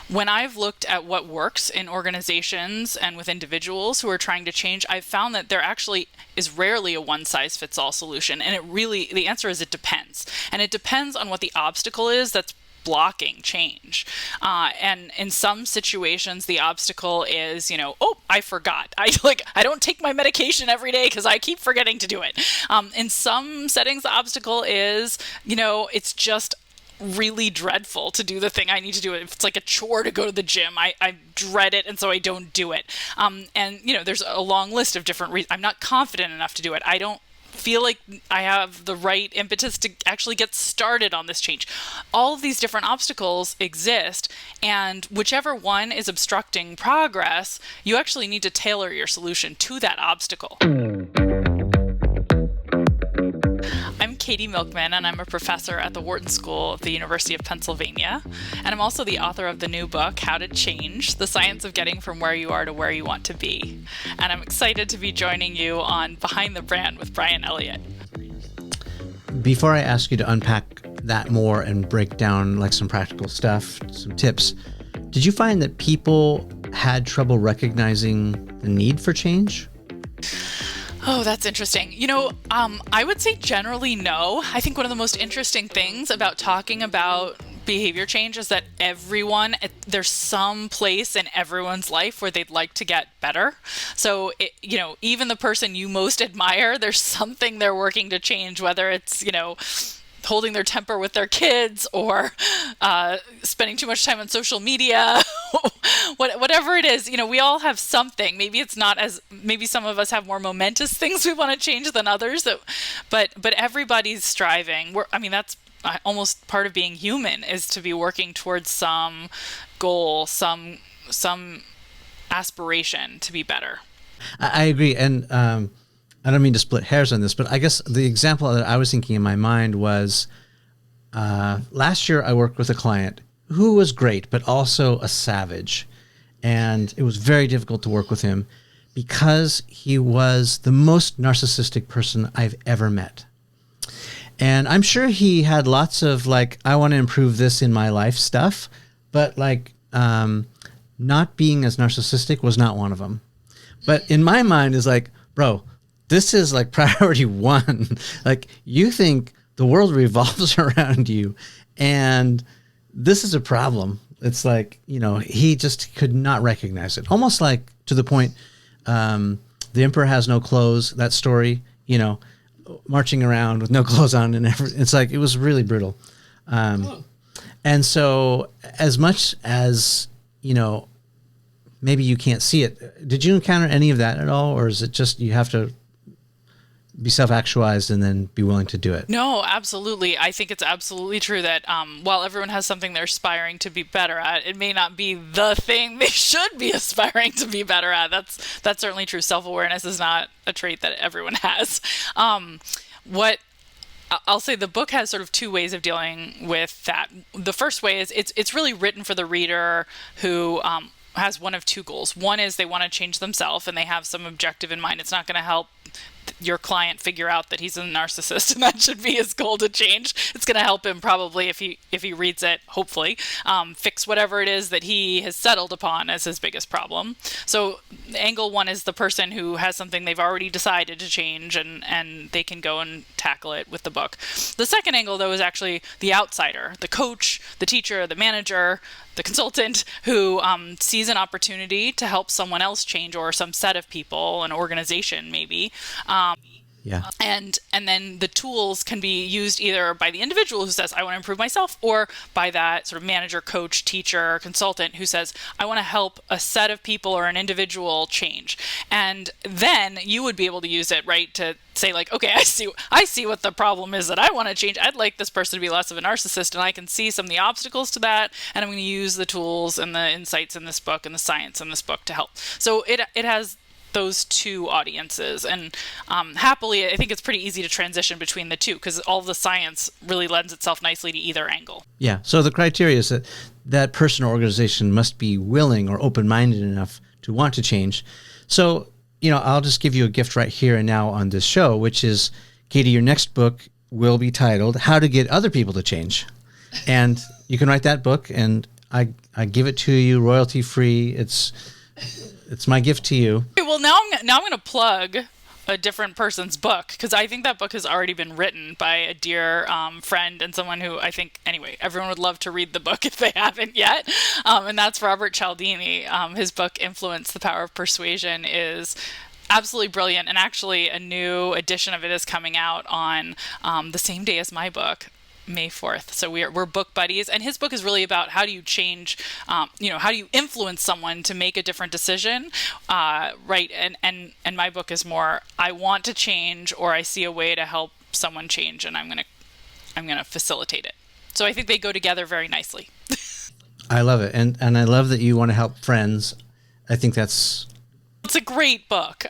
when I've looked at what works in organizations and with individuals who are trying to change, I've found that there actually is rarely a one size fits all solution. And the answer is it depends. And it depends on what the obstacle is that's blocking change. And in some situations, the obstacle is, oh, I forgot. I don't take my medication every day because I keep forgetting to do it. In some settings, the obstacle is, it's just really dreadful to do the thing I need to do. If it's like a chore to go to the gym, I dread it, and so I don't do it. And there's a long list of different reasons. I'm not confident enough to do it. I don't feel like I have the right impetus to actually get started on this change. All of these different obstacles exist, and whichever one is obstructing progress, you actually need to tailor your solution to that obstacle. I'm Katy Milkman, and I'm a professor at the Wharton School of the University of Pennsylvania. And I'm also the author of the new book, How to Change: The Science of Getting from Where You Are to Where You Want to Be. And I'm excited to be joining you on Behind the Brand with Brian Elliott. Before I ask you to unpack that more and break down like some practical stuff, some tips, did you find that people had trouble recognizing the need for change? Oh, that's interesting. I would say generally no. I think one of the most interesting things about talking about behavior change is that there's some place in everyone's life where they'd like to get better. So, even the person you most admire, there's something they're working to change, whether it's, holding their temper with their kids or spending too much time on social media, whatever it is, we all have something. Maybe maybe some of us have more momentous things we want to change than others, but everybody's striving. That's almost part of being human, is to be working towards some goal, some aspiration to be better. I agree. And, I don't mean to split hairs on this, but I guess the example that I was thinking in my mind was last year I worked with a client who was great, but also a savage. And it was very difficult to work with him because he was the most narcissistic person I've ever met. And I'm sure he had lots of I want to improve this in my life stuff, but not being as narcissistic was not one of them. But in my mind is bro, this is priority one. You think the world revolves around you, and this is a problem. It's he just could not recognize it. Almost to the point, the emperor has no clothes, that story, marching around with no clothes on and everything. It's it was really brutal. And so as much as, maybe you can't see it, did you encounter any of that at all? Or is it just you have to be self-actualized and then be willing to do it? No, absolutely. I think it's absolutely true that while everyone has something they're aspiring to be better at, it may not be the thing they should be aspiring to be better at. That's certainly true. Self-awareness is not a trait that everyone has. What I'll say, the book has sort of two ways of dealing with that. The first way is it's really written for the reader who has one of two goals. One is they want to change themselves and they have some objective in mind. It's not going to help your client figure out that he's a narcissist and that should be his goal to change. It's going to help him probably if he reads it, hopefully, fix whatever it is that he has settled upon as his biggest problem. So angle one is the person who has something they've already decided to change and they can go and tackle it with the book. The second angle, though, is actually the outsider, the coach, the teacher, the manager, the consultant who sees an opportunity to help someone else change, or some set of people, an organization maybe. Yeah. And then the tools can be used either by the individual who says, I want to improve myself, or by that sort of manager, coach, teacher, consultant who says, I want to help a set of people or an individual change. And then you would be able to use it, right, to say okay, I see what the problem is that I want to change. I'd like this person to be less of a narcissist, and I can see some of the obstacles to that, and I'm going to use the tools and the insights in this book and the science in this book to help. So it has those two audiences, and happily I think it's pretty easy to transition between the two because all of the science really lends itself nicely to either angle. Yeah, so the criteria is that person or organization must be willing or open-minded enough to want to change. So I'll just give you a gift right here and now on this show, which is, Katy, your next book will be titled How to Get Other People to Change. And you can write that book, and I give it to you royalty free. It's my gift to you. Okay, well, now I'm going to plug a different person's book, because I think that book has already been written by a dear friend and someone who I think, anyway, everyone would love to read the book if they haven't yet. And that's Robert Cialdini. His book, Influence, the Power of Persuasion, is absolutely brilliant. And actually, a new edition of it is coming out on the same day as my book, May 4th. So we're book buddies, and his book is really about how do you change, how do you influence someone to make a different decision, right? And my book is more, I want to change, or I see a way to help someone change, and I'm gonna facilitate it. So I think they go together very nicely. I love it, and I love that you want to help friends. I think it's a great book.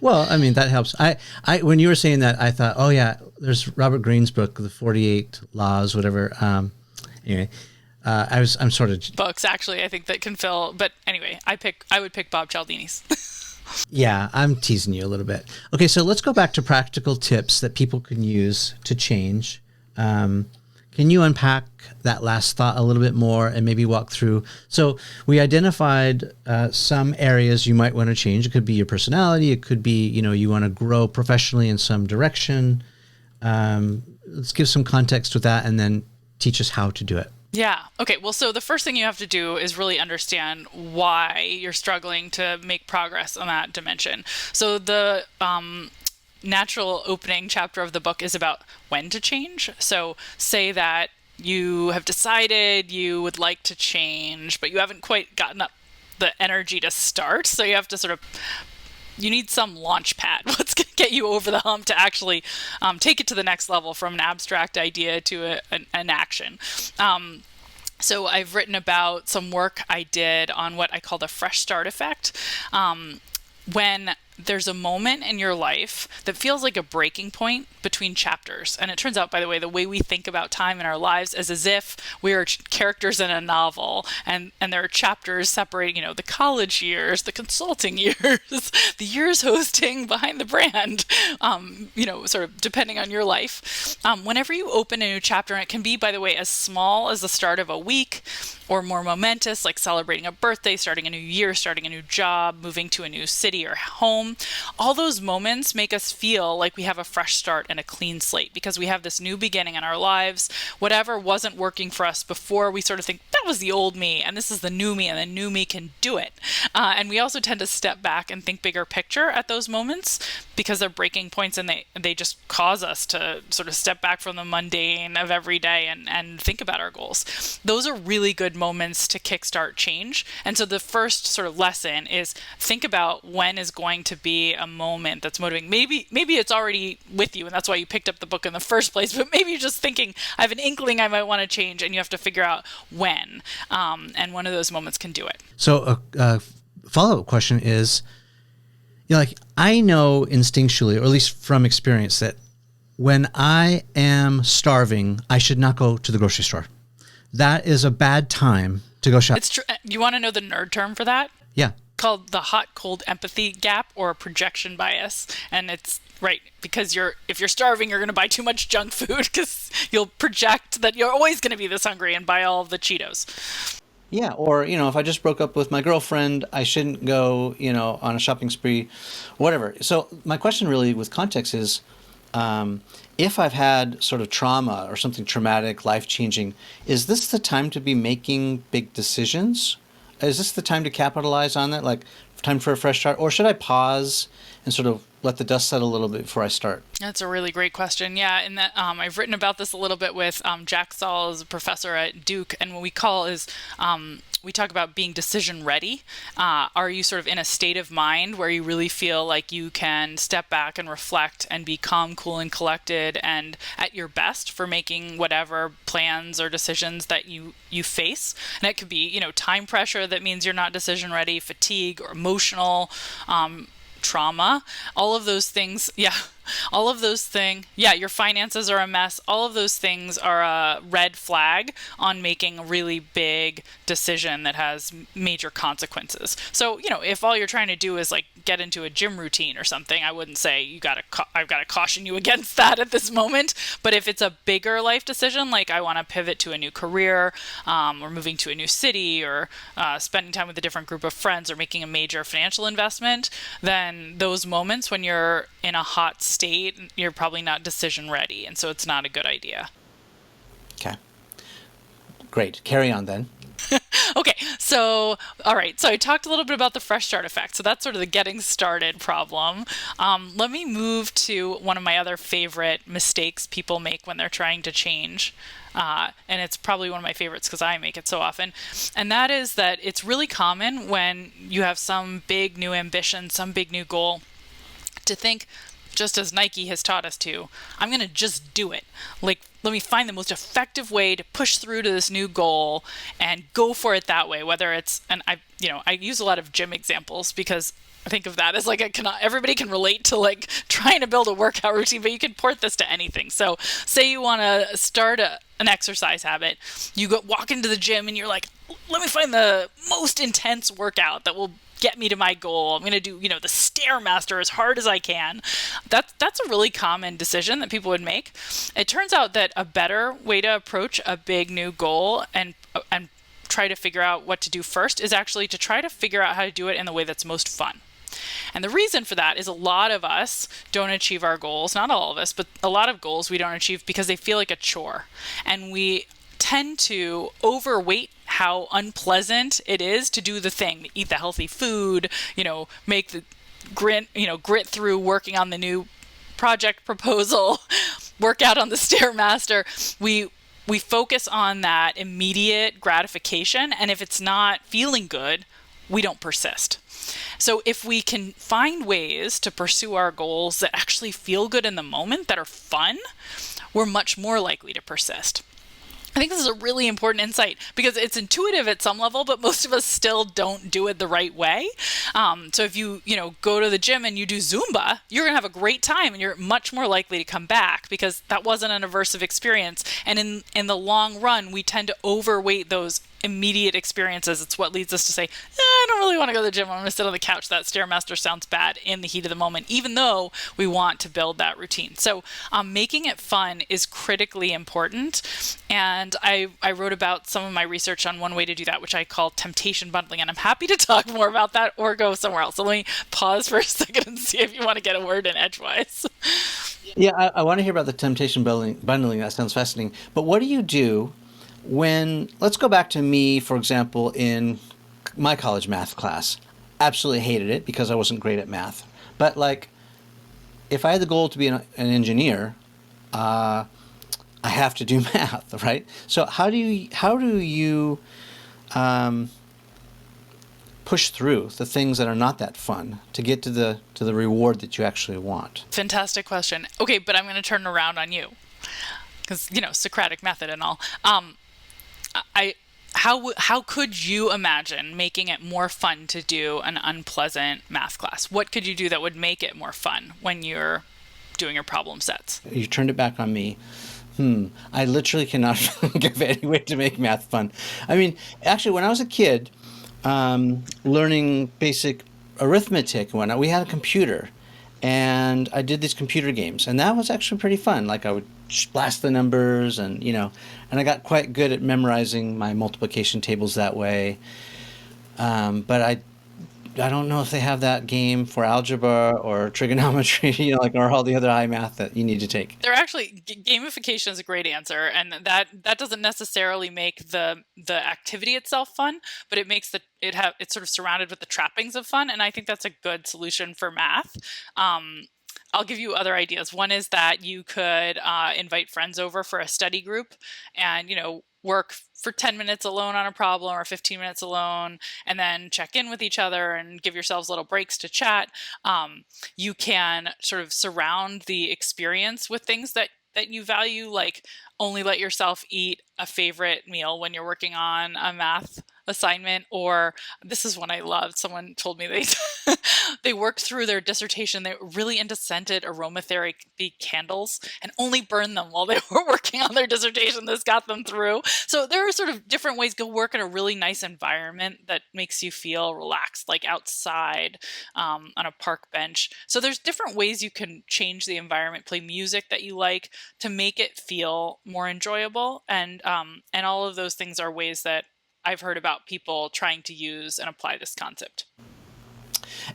Well, I mean, that helps. I when you were saying that, I thought, oh yeah, there's Robert Greene's book, The 48 Laws, whatever. Anyway, I'm sort of books actually, I think that can fill. But anyway, I would pick Bob Cialdini's. Yeah, I'm teasing you a little bit. Okay, so let's go back to practical tips that people can use to change. Can you unpack that last thought a little bit more and maybe walk through? So we identified some areas you might want to change. It could be your personality. It could be, you want to grow professionally in some direction. Let's give some context with that and then teach us how to do it. Yeah. Okay. Well, so the first thing you have to do is really understand why you're struggling to make progress on that dimension. So the natural opening chapter of the book is about when to change. So say that you have decided you would like to change, but you haven't quite gotten up the energy to start. So you have to you need some launch pad. What's going to get you over the hump to actually take it to the next level from an abstract idea to an action. So I've written about some work I did on what I call the fresh start effect. When there's a moment in your life that feels like a breaking point between chapters. And it turns out, by the way, the way we think about time in our lives is as if we are characters in a novel, and there are chapters separating, the college years, the consulting years, the years hosting behind the brand, sort of depending on your life. Whenever you open a new chapter, and it can be, by the way, as small as the start of a week, or more momentous, like celebrating a birthday, starting a new year, starting a new job, moving to a new city or home. All those moments make us feel like we have a fresh start and a clean slate, because we have this new beginning in our lives. Whatever wasn't working for us before, we sort of think, that was the old me, and this is the new me, and the new me can do it. And we also tend to step back and think bigger picture at those moments, because they're breaking points, and they just cause us to sort of step back from the mundane of every day and think about our goals. Those are really good moments to kickstart change. And so the first sort of lesson is think about when is going to be a moment that's motivating. Maybe it's already with you, and that's why you picked up the book in the first place, but maybe you're just thinking, I have an inkling I might want to change, and you have to figure out when. And one of those moments can do it. So a follow-up question is, I know instinctually, or at least from experience, that when I am starving, I should not go to the grocery store. That is a bad time to go shop. It's true. You want to know the nerd term for that? Yeah. Called the hot-cold empathy gap, or projection bias. And it's right, because if you're starving, you're going to buy too much junk food because you'll project that you're always going to be this hungry and buy all of the Cheetos. Yeah, or, if I just broke up with my girlfriend, I shouldn't go, on a shopping spree, whatever. So my question really with context is, if I've had sort of trauma or something traumatic, life-changing, is this the time to be making big decisions? Is this the time to capitalize on that, like time for a fresh start? Or should I pause and sort of let the dust settle a little bit before I start? That's a really great question. Yeah, and that I've written about this a little bit with Jack Saul, is a professor at Duke, and what we call is we talk about being decision ready. Are you sort of in a state of mind where you really feel like you can step back and reflect and be calm, cool, and collected and at your best for making whatever plans or decisions that you face? And it could be, time pressure that means you're not decision ready, fatigue, or emotional trauma, all of those things. Yeah. All of those things, yeah, your finances are a mess. All of those things are a red flag on making a really big decision that has major consequences. So, if all you're trying to do is like get into a gym routine or something, I wouldn't say I've got to caution you against that at this moment. But if it's a bigger life decision, like I want to pivot to a new career, or moving to a new city, or spending time with a different group of friends, or making a major financial investment, then those moments when you're in a hot state, you're probably not decision ready. And so it's not a good idea. Okay. Great. Carry on then. Okay, so, all right, so I talked a little bit about the fresh start effect. So that's sort of the getting started problem. Let me move to one of my other favorite mistakes people make when they're trying to change. And it's probably one of my favorites because I make it so often. And that is that it's really common when you have some big new ambition, some big new goal, to think, just as Nike has taught us to, I'm going to just do it. Like, let me find the most effective way to push through to this new goal and go for it that way. Whether it's, and I use a lot of gym examples because I think of that as like everybody can relate to like trying to build a workout routine, but you can port this to anything. So say you want to start an exercise habit, you walk into the gym and you're like, let me find the most intense workout that will get me to my goal. I'm going to do, the Stairmaster as hard as I can. That's a really common decision that people would make. It turns out that a better way to approach a big new goal and try to figure out what to do first is actually to try to figure out how to do it in the way that's most fun. And the reason for that is a lot of us don't achieve our goals, not all of us, but a lot of goals we don't achieve because they feel like a chore. And we tend to overweight how unpleasant it is to do the thing, eat the healthy food, make the grit through working on the new project proposal, work out on the Stairmaster. We focus on that immediate gratification, and if it's not feeling good, we don't persist. So if we can find ways to pursue our goals that actually feel good in the moment, that are fun, we're much more likely to persist. I think this is a really important insight because it's intuitive at some level, but most of us still don't do it the right way. So if you go to the gym and you do Zumba, you're going to have a great time and you're much more likely to come back because that wasn't an aversive experience. And in the long run, we tend to overweight those immediate experiences. It's what leads us to say, I don't really want to go to the gym. I'm going to sit on the couch. That Stairmaster sounds bad in the heat of the moment, even though we want to build that routine. So making it fun is critically important. And I wrote about some of my research on one way to do that, which I call temptation bundling. And I'm happy to talk more about that or go somewhere else. So let me pause for a second and see if you want to get a word in edgewise. Yeah, I want to hear about the temptation bundling. That sounds fascinating. But what do you do when, let's go back to me, for example, in my college math class. Absolutely hated it because I wasn't great at math. But like, if I had the goal to be an engineer, I have to do math, right? So how do you push through the things that are not that fun to get to the reward that you actually want? Fantastic question. Okay, but I'm going to turn it around on you because Socratic method and all. How could you imagine making it more fun to do an unpleasant math class? What could you do that would make it more fun when you're doing your problem sets? You turned it back on me. I literally cannot think of any way to make math fun. I mean, actually, when I was a kid, learning basic arithmetic and whatnot, we had a computer, and I did these computer games, and that was actually pretty fun. Like I would blast the numbers, and I got quite good at memorizing my multiplication tables that way. But I don't know if they have that game for algebra or trigonometry, or all the other high math that you need to take. They're actually gamification is a great answer, and that doesn't necessarily make the activity itself fun, but it makes it's sort of surrounded with the trappings of fun, and I think that's a good solution for math. I'll give you other ideas. One is that you could invite friends over for a study group and, work for 10 minutes alone on a problem or 15 minutes alone, and then check in with each other and give yourselves little breaks to chat. You can sort of surround the experience with things that you value, like only let yourself eat a favorite meal when you're working on a math assignment. Or this is one I loved. Someone told me they worked through their dissertation. They were really into scented aromatherapy candles and only burned them while they were working on their dissertation. This got them through. So there are sort of different ways. Go work in a really nice environment that makes you feel relaxed, like outside on a park bench. So there's different ways you can change the environment, play music that you like to make it feel more enjoyable. And all of those things are ways that I've heard about people trying to use and apply this concept.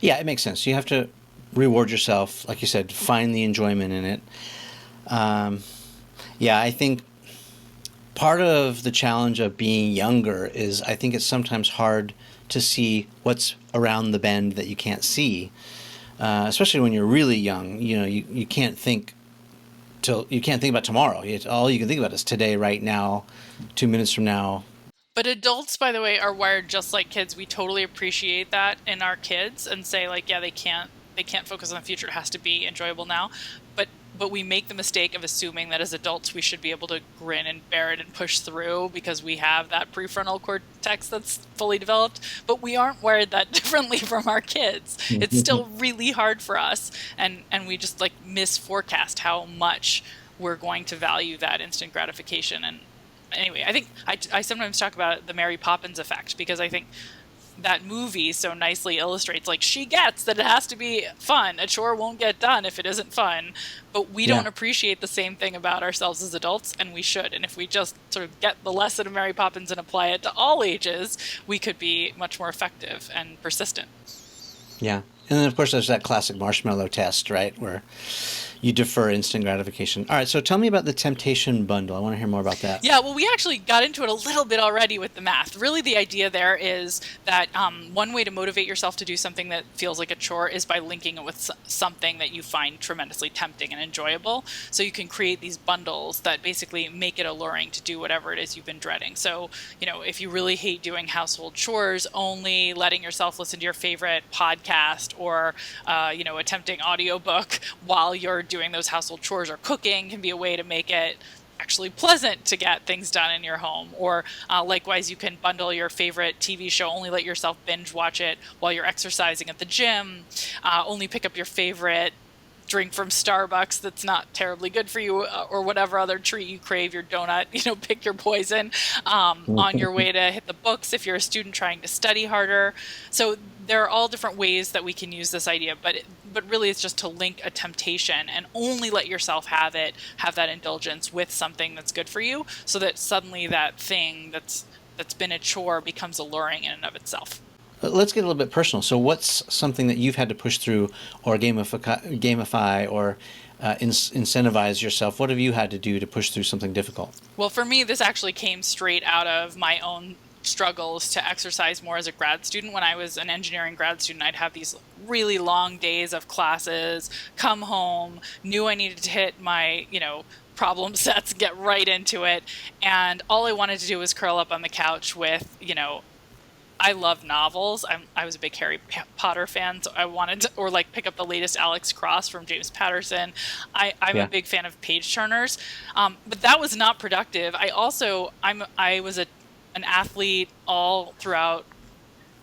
Yeah, it makes sense. You have to reward yourself, like you said, find the enjoyment in it. Yeah, I think part of the challenge of being younger is I think it's sometimes hard to see what's around the bend that you can't see, especially when you're really young. You know, you can't think about tomorrow. All you can think about is today, right now, 2 minutes from now. But adults, by the way, are wired just like kids. We totally appreciate that in our kids and say, like, yeah, they can't focus on the future. It has to be enjoyable now. But we make the mistake of assuming that as adults we should be able to grin and bear it and push through because we have that prefrontal cortex that's fully developed. But we aren't wired that differently from our kids. It's still really hard for us, and we just like misforecast how much we're going to value that instant gratification. And anyway, I think I sometimes talk about the Mary Poppins effect because I think that movie so nicely illustrates, like, she gets that it has to be fun. A chore won't get done if it isn't fun. But we don't appreciate the same thing about ourselves as adults, and we should. And if we just sort of get the lesson of Mary Poppins and apply it to all ages, we could be much more effective and persistent. Yeah. And then, of course, there's that classic marshmallow test, right, where you defer instant gratification. All right, so tell me about the temptation bundle. I want to hear more about that. Yeah, well, we actually got into it a little bit already with the math. Really, the idea there is that one way to motivate yourself to do something that feels like a chore is by linking it with something that you find tremendously tempting and enjoyable. So you can create these bundles that basically make it alluring to do whatever it is you've been dreading. So, you know, if you really hate doing household chores, only letting yourself listen to your favorite podcast or, you know, a tempting audiobook while you're doing those household chores or cooking can be a way to make it actually pleasant to get things done in your home. Or likewise, you can bundle your favorite TV show, only let yourself binge watch it while you're exercising at the gym, only pick up your favorite drink from Starbucks that's not terribly good for you, or whatever other treat you crave, your donut, you know, pick your poison, on your way to hit the books if you're a student trying to study harder. So there are all different ways that we can use this idea, but really it's just to link a temptation and only let yourself have that indulgence with something that's good for you, so that suddenly that thing that's been a chore becomes alluring in and of itself. Let's get a little bit personal. So what's something that you've had to push through or gamify or incentivize yourself? What have you had to do to push through something difficult? Well, for me, this actually came straight out of my own struggles to exercise more as a grad student. When I was an engineering grad student, I'd have these really long days of classes, come home, knew I needed to hit my, you know, problem sets, get right into it. And all I wanted to do was curl up on the couch with, you know, I love novels. I was a big Harry Potter fan, so I wanted to, or like pick up the latest Alex Cross from James Patterson. I'm a big fan of page turners, but that was not productive. I was an athlete all throughout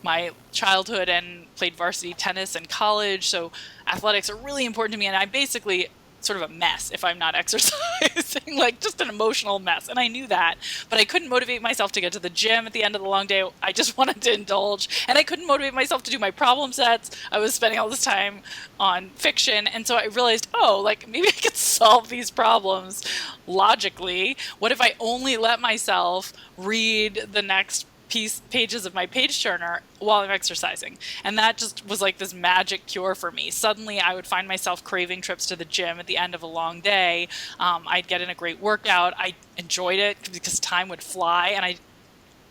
my childhood and played varsity tennis in college. So athletics are really important to me, and I basically sort of a mess if I'm not exercising, like just an emotional mess. And I knew that, but I couldn't motivate myself to get to the gym at the end of the long day. I just wanted to indulge, and I couldn't motivate myself to do my problem sets. I was spending all this time on fiction. And so I realized, like maybe I could solve these problems logically. What if I only let myself read the next pages of my page turner while I'm exercising? And that just was like this magic cure for me. Suddenly I would find myself craving trips to the gym at the end of a long day. I'd get in a great workout. I enjoyed it because time would fly, and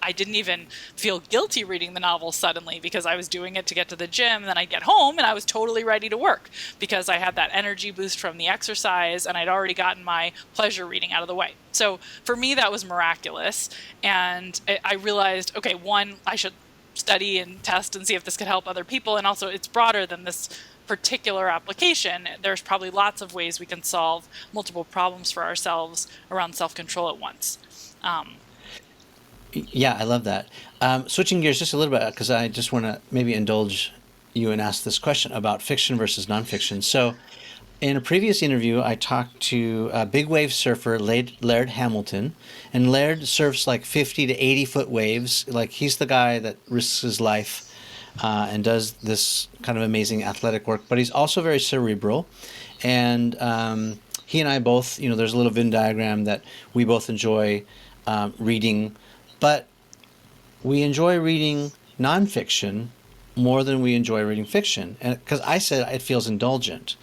I didn't even feel guilty reading the novel suddenly because I was doing it to get to the gym. And then I'd get home and I was totally ready to work because I had that energy boost from the exercise and I'd already gotten my pleasure reading out of the way. So for me, that was miraculous. And I realized, okay, one, I should study and test and see if this could help other people. And also it's broader than this particular application, there's probably lots of ways we can solve multiple problems for ourselves around self-control at once. Yeah, I love that. Switching gears just a little bit, because I just want to maybe indulge you and ask this question about fiction versus nonfiction. So, in a previous interview, I talked to a big wave surfer, Laird Hamilton, and Laird surfs like 50 to 80-foot waves. Like, he's the guy that risks his life and does this kind of amazing athletic work, but he's also very cerebral. And he and I both, there's a little Venn diagram that we both enjoy reading, but we enjoy reading nonfiction more than we enjoy reading fiction. And because I said it feels indulgent.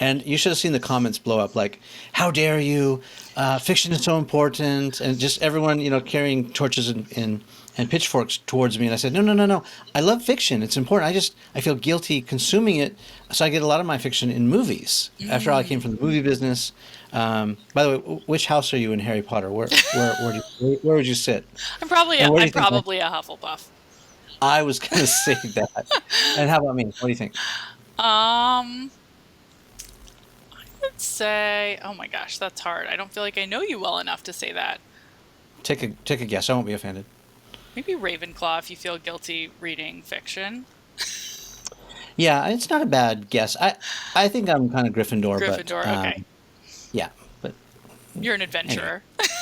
And you should have seen the comments blow up like, how dare you? Fiction is so important. And just everyone, carrying torches and pitchforks towards me. And I said, no. I love fiction. It's important. I feel guilty consuming it. So I get a lot of my fiction in movies. After all, I came from the movie business. By the way, which house are you in Harry Potter? Where would you sit? I'm probably a Hufflepuff. I was going to say that. And how about me? What do you think? I would say, oh my gosh, that's hard. I don't feel like I know you well enough to say that. Take a guess. I won't be offended. Maybe Ravenclaw if you feel guilty reading fiction. Yeah, it's not a bad guess. I think I'm kind of Gryffindor. Gryffindor, but, okay. Yeah, but you're an adventurer. Anyway.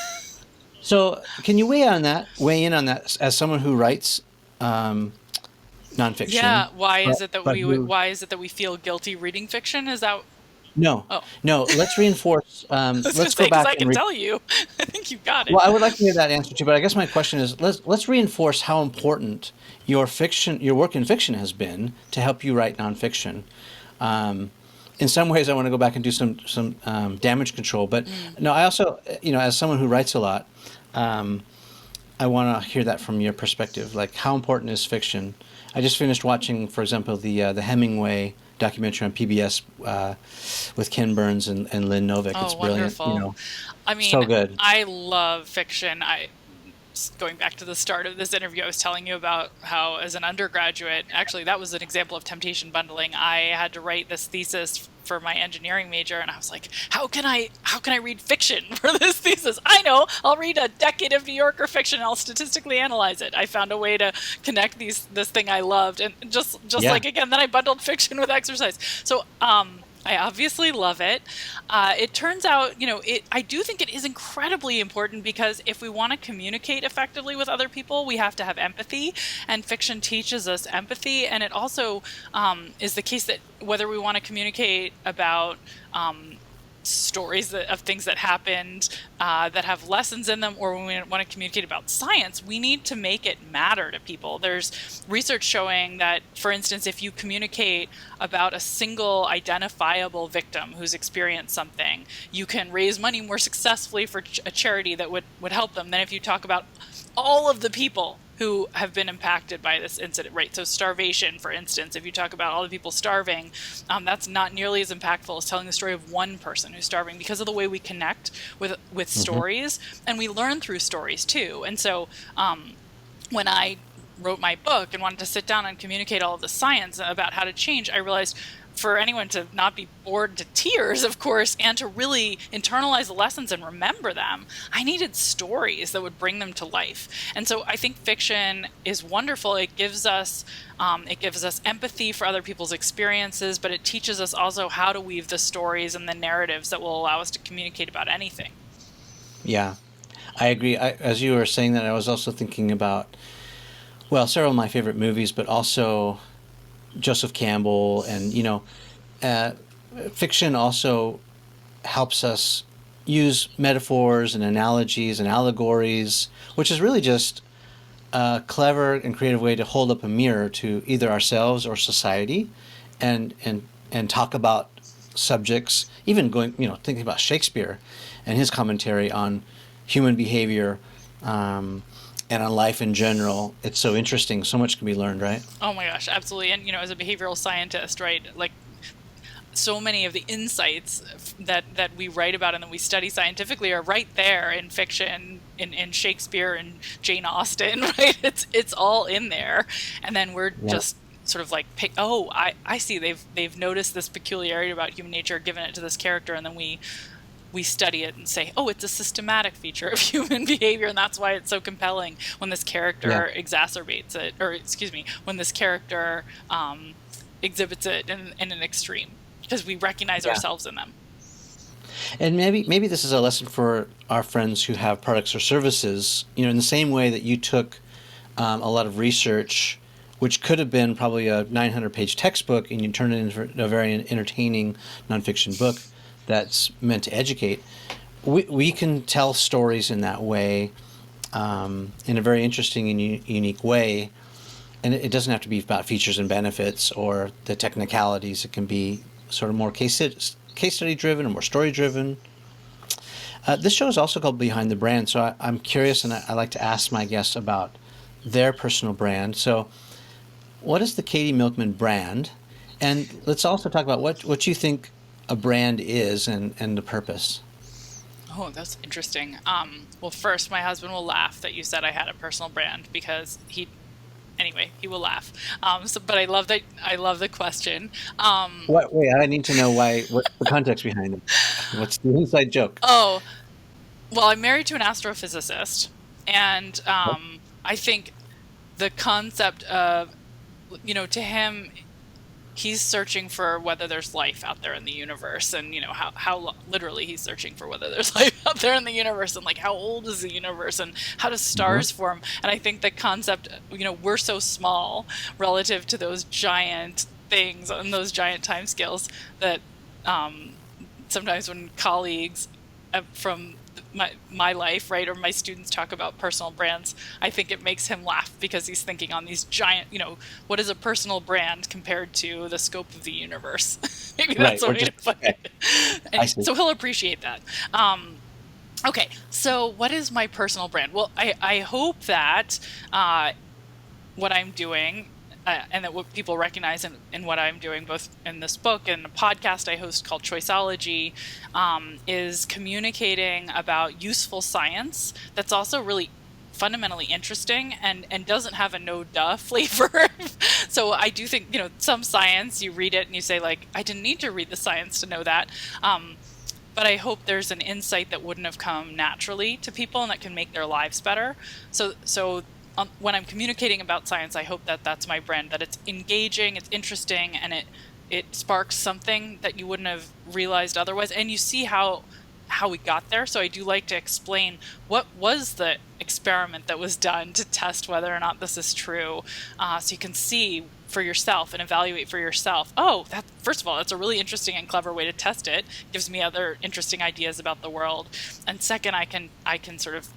So, can you weigh in on that as someone who writes nonfiction? Yeah. Why is it that we feel guilty reading fiction? Is that? No. Oh. No. Let's reinforce. Let's go back. I can tell you. I think you got it. Well, I would like to hear that answer too, but I guess my question is, let's reinforce how important your work in fiction has been to help you write nonfiction. In some ways, I want to go back and do some damage control, but no, I also, as someone who writes a lot, I want to hear that from your perspective. Like, how important is fiction? I just finished watching, for example, the Hemingway documentary on PBS with Ken Burns and Lynn Novick. Oh, it's brilliant. Wonderful. I mean, so good. I love fiction. Going back to the start of this interview, I was telling you about how, as an undergraduate, actually that was an example of temptation bundling. I had to write this thesis for my engineering major, and I was like, how can I read fiction for this thesis? I know, I'll read a decade of New Yorker fiction and I'll statistically analyze it. I found a way to connect this thing I loved, and just like, again, then I bundled fiction with exercise. So I obviously love it. It turns out, I do think it is incredibly important, because if we want to communicate effectively with other people, we have to have empathy, and fiction teaches us empathy. And it also is the case that whether we want to communicate about stories of things that happened that have lessons in them, or when we want to communicate about science, we need to make it matter to people. There's research showing that, for instance, if you communicate about a single identifiable victim who's experienced something, you can raise money more successfully for a charity that would help them than if you talk about all of the people who have been impacted by this incident, right? So starvation, for instance, if you talk about all the people starving, that's not nearly as impactful as telling the story of one person who's starving, because of the way we connect with stories, and we learn through stories too. And so when I wrote my book and wanted to sit down and communicate all of the science about how to change, I realized for anyone to not be bored to tears, of course, and to really internalize the lessons and remember them, I needed stories that would bring them to life. And so I think fiction is wonderful. It gives us empathy for other people's experiences, but it teaches us also how to weave the stories and the narratives that will allow us to communicate about anything. Yeah, I agree. As you were saying that, I was also thinking about, several of my favorite movies, but also Joseph Campbell, and fiction also helps us use metaphors and analogies and allegories, which is really just a clever and creative way to hold up a mirror to either ourselves or society, and talk about subjects. Even thinking about Shakespeare and his commentary on human behavior. And on life in general, it's so interesting. So much can be learned, right? Oh my gosh, absolutely. And as a behavioral scientist, right, like, so many of the insights that we write about and that we study scientifically are right there in fiction, in Shakespeare and Jane Austen, right? It's all in there, and then we're just sort of like pick, oh, I see they've noticed this peculiarity about human nature, given it to this character, and then we study it and say, oh, it's a systematic feature of human behavior, and that's why it's so compelling when this character exacerbates it, or excuse me, when this character exhibits it in an extreme, because we recognize ourselves in them. And maybe this is a lesson for our friends who have products or services. In the same way that you took a lot of research, which could have been probably a 900-page textbook, and you turned it into a very entertaining nonfiction book that's meant to educate. We can tell stories in that way, in a very interesting and unique way. And it doesn't have to be about features and benefits or the technicalities. It can be sort of more case study driven or more story driven. This show is also called Behind the Brand, so I'm curious, and I like to ask my guests about their personal brand. So what is the Katy Milkman brand? And let's also talk about what you think a brand is and the purpose. Oh, that's interesting. Well, first, my husband will laugh that you said I had a personal brand, because he will laugh. But I love that. I love the question. Wait, I need to know what's the context behind it. What's the inside joke? Oh, well, I'm married to an astrophysicist, and I think the concept of, to him, he's searching for whether there's life out there in the universe, and how literally he's searching for whether there's life out there in the universe, and like how old is the universe, and how do stars form. And I think the concept, we're so small relative to those giant things and those giant timescales that sometimes when colleagues from my life, right, or my students talk about personal brands, I think it makes him laugh, because he's thinking on these giant, what is a personal brand compared to the scope of the universe? Maybe that's what he put it. So he'll appreciate that. Okay, so what is my personal brand? Well, I hope that what I'm doing, and that what people recognize in what I'm doing, both in this book and a podcast I host called Choiceology, is communicating about useful science that's also really fundamentally interesting and doesn't have a no-duh flavor. So I do think, some science, you read it and you say, like, I didn't need to read the science to know that. But I hope there's an insight that wouldn't have come naturally to people and that can make their lives better. So when I'm communicating about science, I hope that that's my brand, that it's engaging, it's interesting, and it sparks something that you wouldn't have realized otherwise. And you see how we got there. So I do like to explain what was the experiment that was done to test whether or not this is true. So you can see for yourself and evaluate for yourself. Oh, first of all, that's a really interesting and clever way to test it. Gives me other interesting ideas about the world. And second, I can sort of,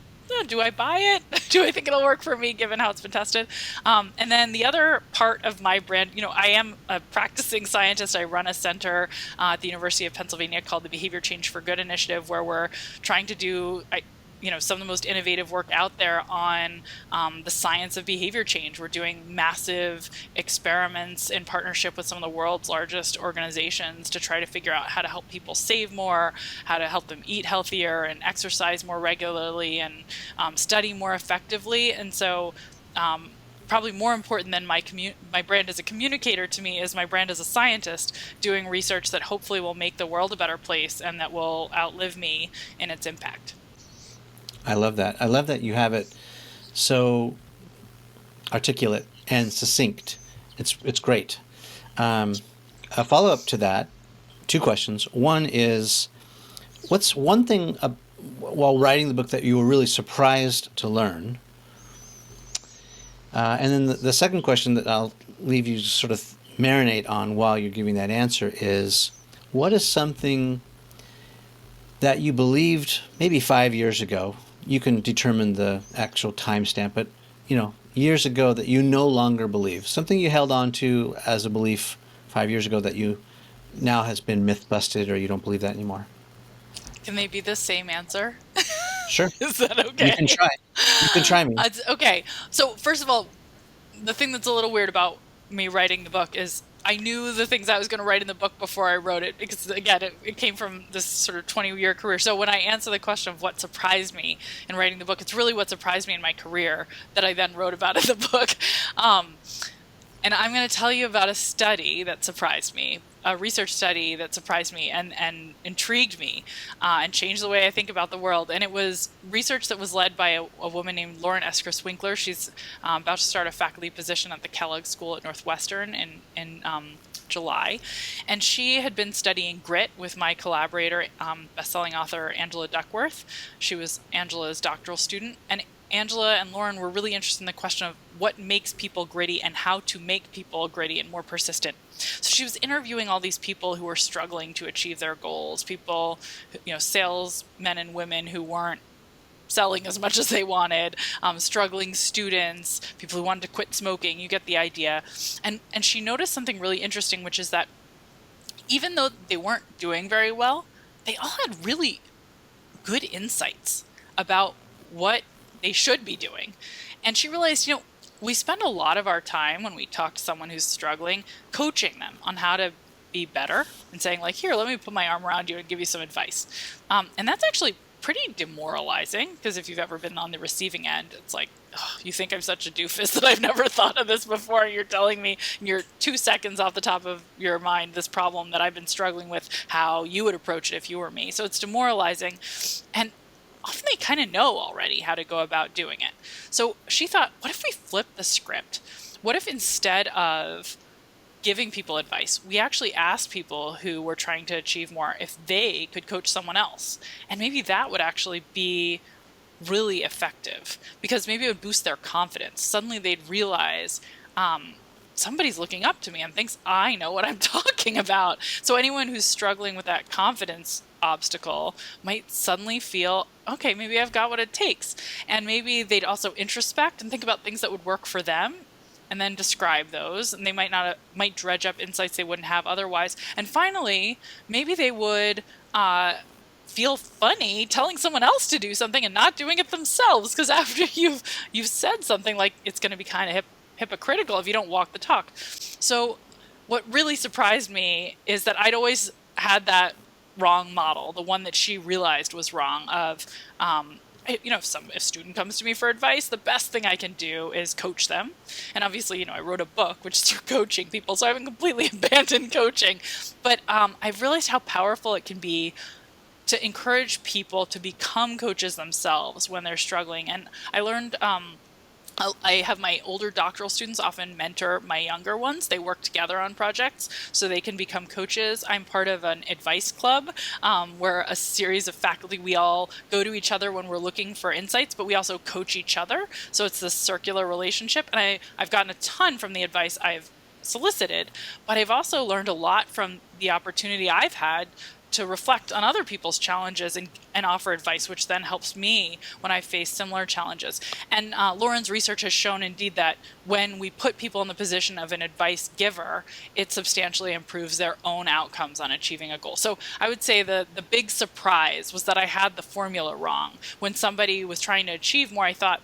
do I buy it? Do I think it'll work for me given how it's been tested? And then the other part of my brand, I am a practicing scientist. I run a center at the University of Pennsylvania called the Behavior Change for Good Initiative, where we're trying to do some of the most innovative work out there on the science of behavior change. We're doing massive experiments in partnership with some of the world's largest organizations to try to figure out how to help people save more, how to help them eat healthier and exercise more regularly, and study more effectively. And so probably more important than my brand as a communicator to me is my brand as a scientist doing research that hopefully will make the world a better place and that will outlive me in its impact. I love that. I love that you have it so articulate and succinct. It's great. A follow-up to that, 2 questions. One is, what's one thing while writing the book that you were really surprised to learn? And then the second question that I'll leave you to sort of marinate on while you're giving that answer is, what is something that you believed maybe 5 years ago? You can determine the actual timestamp, but years ago that you no longer believe. Something you held on to as a belief 5 years ago that you now has been myth busted, or you don't believe that anymore. Can they be the same answer? Sure. Is that okay? You can try. You can try me. Okay. So first of all, the thing that's a little weird about me writing the book is I knew the things I was going to write in the book before I wrote it, because again, it came from this sort of 20-year career. So when I answer the question of what surprised me in writing the book, it's really what surprised me in my career that I then wrote about in the book. And I'm going to tell you about a study that surprised me, a research study that surprised me and intrigued me and changed the way I think about the world. And it was research that was led by a woman named Lauren Eskris Winkler. She's about to start a faculty position at the Kellogg School at Northwestern in July. And she had been studying grit with my collaborator, bestselling author Angela Duckworth. She was Angela's doctoral student. And Angela and Lauren were really interested in the question of what makes people gritty and how to make people gritty and more persistent. So she was interviewing all these people who were struggling to achieve their goals, people, salesmen and women who weren't selling as much as they wanted, struggling students, people who wanted to quit smoking. You get the idea. And she noticed something really interesting, which is that even though they weren't doing very well, they all had really good insights about what they should be doing. And she realized, we spend a lot of our time when we talk to someone who's struggling, coaching them on how to be better and saying like, here, let me put my arm around you and give you some advice. And that's actually pretty demoralizing, because if you've ever been on the receiving end, it's like, oh, you think I'm such a doofus that I've never thought of this before. And you're telling me in your 2 seconds off the top of your mind this problem that I've been struggling with, how you would approach it if you were me. So it's demoralizing. And often they kind of know already how to go about doing it. So she thought, what if we flip the script? What if instead of giving people advice, we actually asked people who were trying to achieve more if they could coach someone else? And maybe that would actually be really effective, because maybe it would boost their confidence. Suddenly they'd realize, somebody's looking up to me and thinks I know what I'm talking about. So anyone who's struggling with that confidence obstacle might suddenly feel, okay, maybe I've got what it takes. And maybe they'd also introspect and think about things that would work for them and then describe those. And they might dredge up insights they wouldn't have otherwise. And finally, maybe they would feel funny telling someone else to do something and not doing it themselves, because after you've said something, like, it's going to be kind of hypocritical if you don't walk the talk. So what really surprised me is that I'd always had that wrong model, the one that she realized was wrong, of if a student comes to me for advice, the best thing I can do is coach them. And obviously, I wrote a book which is for coaching people, so I haven't completely abandoned coaching. But I've realized how powerful it can be to encourage people to become coaches themselves when they're struggling. And I learned I have my older doctoral students often mentor my younger ones. They work together on projects so they can become coaches. I'm part of an advice club where a series of faculty, we all go to each other when we're looking for insights, but we also coach each other. So it's this circular relationship. And I've gotten a ton from the advice I've solicited, but I've also learned a lot from the opportunity I've had to reflect on other people's challenges and offer advice, which then helps me when I face similar challenges. And Lauren's research has shown indeed that when we put people in the position of an advice giver, it substantially improves their own outcomes on achieving a goal. So I would say the big surprise was that I had the formula wrong. When somebody was trying to achieve more, I thought,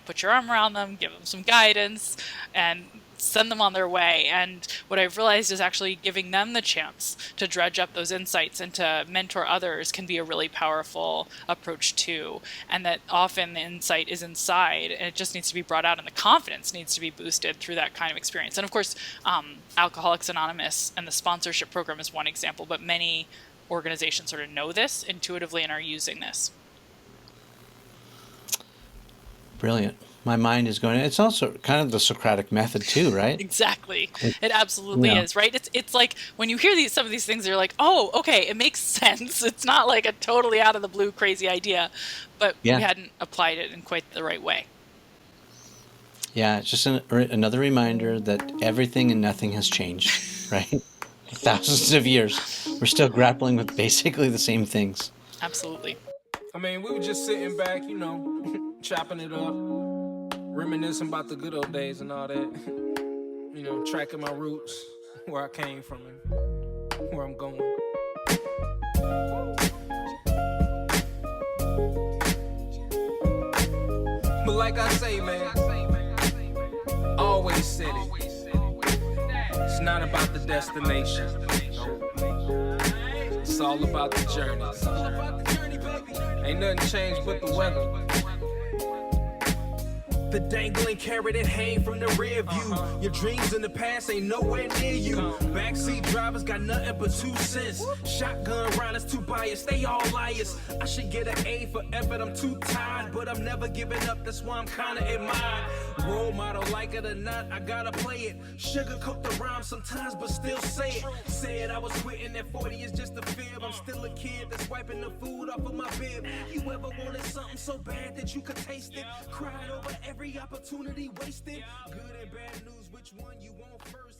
put your arm around them, give them some guidance, and send them on their way. And what I've realized is actually giving them the chance to dredge up those insights and to mentor others can be a really powerful approach too. And that often the insight is inside and it just needs to be brought out, and the confidence needs to be boosted through that kind of experience. And of course, Alcoholics Anonymous and the sponsorship program is one example, but many organizations sort of know this intuitively and are using this. Brilliant. My mind is going. It's also kind of the Socratic method too, right? Exactly. It absolutely is, right? It's like when you hear some of these things, you're like, oh, okay, it makes sense. It's not like a totally out of the blue crazy idea, but we hadn't applied it in quite the right way. Yeah, it's just another reminder that everything and nothing has changed, right? Thousands of years. We're still grappling with basically the same things. Absolutely. I mean, we were just sitting back, chopping it up, reminiscing about the good old days and all that. Tracking my roots, where I came from and where I'm going. But like I say, man, always said it. It's not about the destination. It's all about the journey. Ain't nothing changed but the weather. The dangling carrot that hang from the rear view. Your dreams in the past ain't nowhere near you. Backseat drivers got nothing but 2 cents. Shotgun riders too biased, they all liars. I should get an A for effort, I'm too tired, but I'm never giving up, that's why I'm kinda admired. Role model, like it or not, I gotta play it. Sugarcoat the rhyme sometimes, but still say it. Said I was quitting at 40 is just a fib. I'm still a kid that's wiping the food off of my bib. You ever wanted something so bad that you could taste it? Cried over every opportunity wasted. Good and bad news, which one you want first?